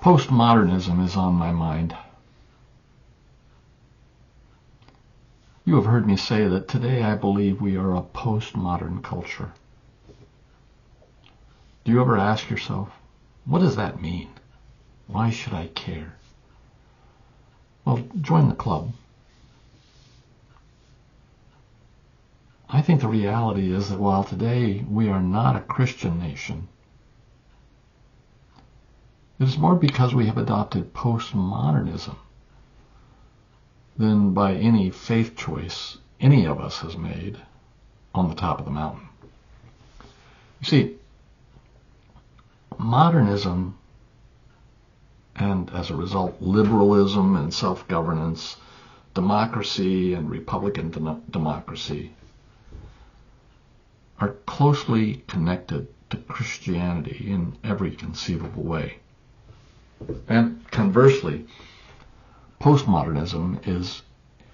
Postmodernism is on my mind. You have heard me say that today I believe we are a postmodern culture. Do you ever ask yourself, what does that mean? Why should I care? Well, join the club. I think the reality is that while today we are not a Christian nation, it is more because we have adopted postmodernism than by any faith choice any of us has made on the top of the mountain. You see, modernism, and as a result, liberalism and self-governance, democracy and republican democracy, are closely connected to Christianity in every conceivable way. And conversely, postmodernism is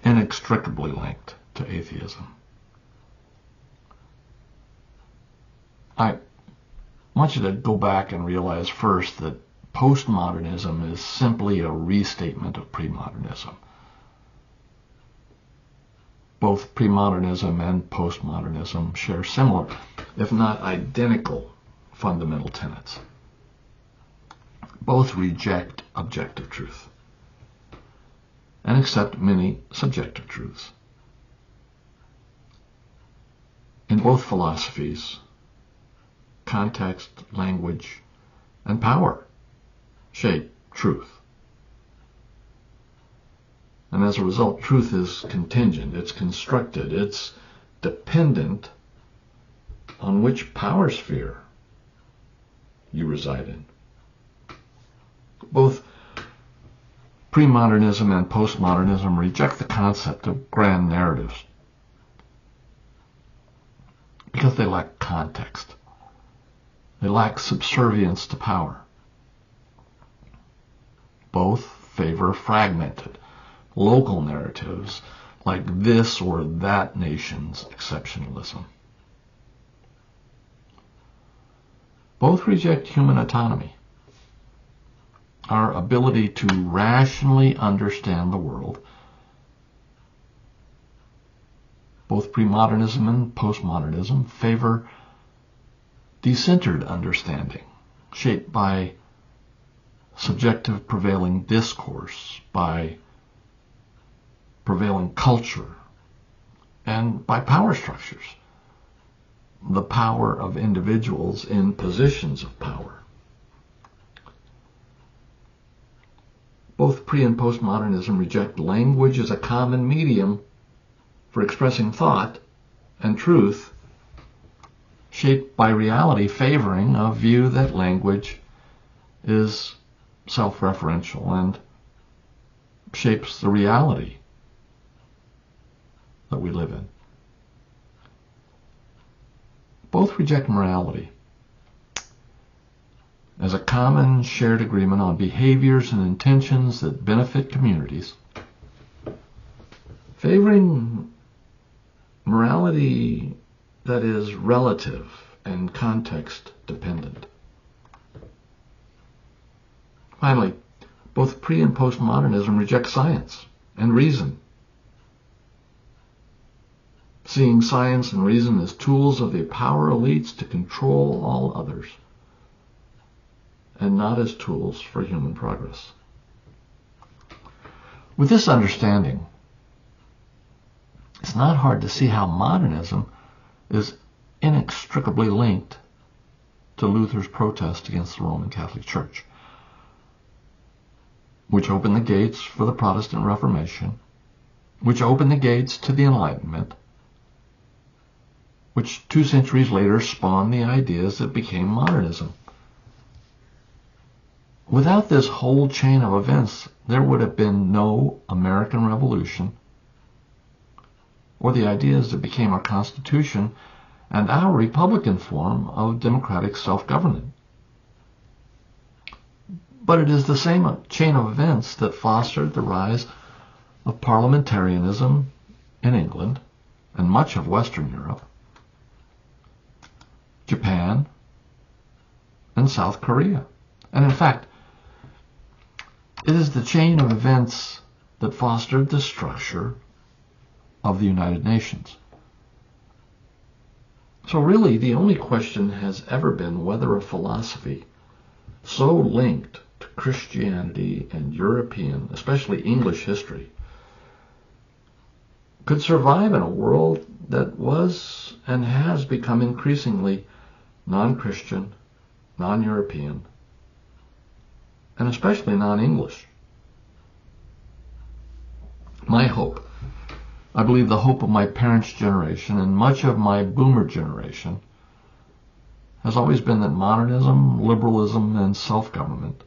inextricably linked to atheism. I want you to go back and realize first that postmodernism is simply a restatement of premodernism. Both premodernism and postmodernism share similar, if not identical, fundamental tenets. Both reject objective truth and accept many subjective truths. In both philosophies, context, language, and power shape truth. And as a result, truth is contingent, it's constructed, it's dependent on which power sphere you reside in. Both premodernism and postmodernism reject the concept of grand narratives because they lack context. They lack subservience to power. Both favor fragmented, local narratives like this or that nation's exceptionalism. Both reject human autonomy, our ability to rationally understand the world. Both premodernism and postmodernism favor decentered understanding, shaped by subjective prevailing discourse, by prevailing culture, and by power structures, the power of individuals in positions of power. Both pre- and postmodernism reject language as a common medium for expressing thought and truth, shaped by reality favoring a view that language is self-referential and shapes the reality that we live in. Both reject morality as a common shared agreement on behaviors and intentions that benefit communities, favoring morality that is relative and context dependent. Finally, both pre- and postmodernism reject science and reason, seeing science and reason as tools of the power elites to control all others, and not as tools for human progress. With this understanding, it's not hard to see how modernism is inextricably linked to Luther's protest against the Roman Catholic Church, which opened the gates for the Protestant Reformation, which opened the gates to the Enlightenment, which 2 centuries later spawned the ideas that became modernism. Without this whole chain of events, there would have been no American Revolution or the ideas that became our Constitution and our Republican form of democratic self-government. But it is the same chain of events that fostered the rise of parliamentarianism in England and much of Western Europe, Japan, and South Korea. And in fact, It is the chain of events that fostered the structure of the United Nations. So really, the only question has ever been whether a philosophy so linked to Christianity and European, especially English history, could survive in a world that was and has become increasingly non-Christian, non-European, and especially non-English. My hope, I believe the hope of my parents' generation and much of my boomer generation, has always been that modernism, liberalism, and self-government,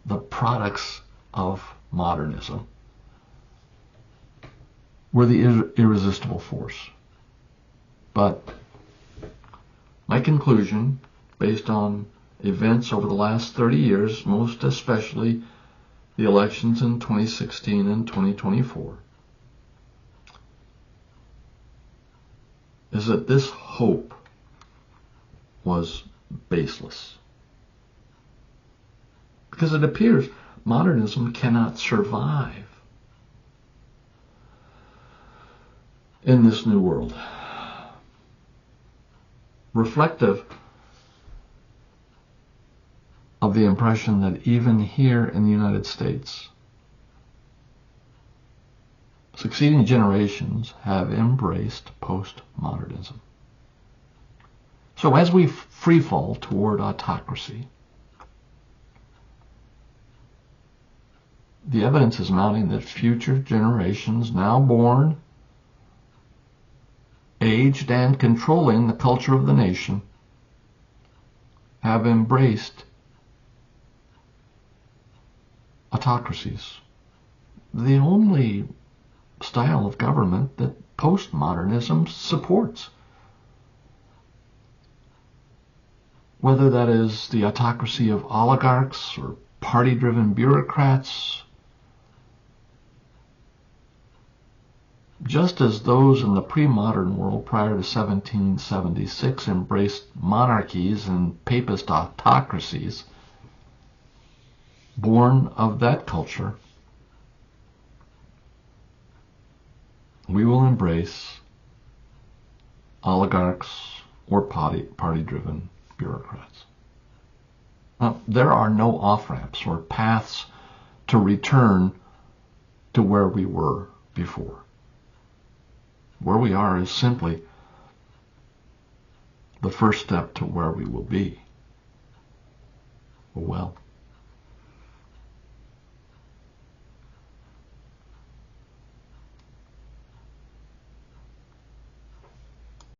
the products of modernism, were the irresistible force. But my conclusion, based on events over the last 30 years, most especially the elections in 2016 and 2024, is that this hope was baseless. Because it appears modernism cannot survive in this new world. Reflective of the impression that even here in the United States, succeeding generations have embraced postmodernism. So as we freefall toward autocracy, the evidence is mounting that future generations now born, aged, and controlling the culture of the nation have embraced autocracies, the only style of government that postmodernism supports. Whether that is the autocracy of oligarchs or party-driven bureaucrats, just as those in the pre-modern world prior to 1776 embraced monarchies and papist autocracies, born of that culture, we will embrace oligarchs or party-driven bureaucrats. Now, there are no off-ramps or paths to return to where we were before. Where we are is simply the first step to where we will be. Well,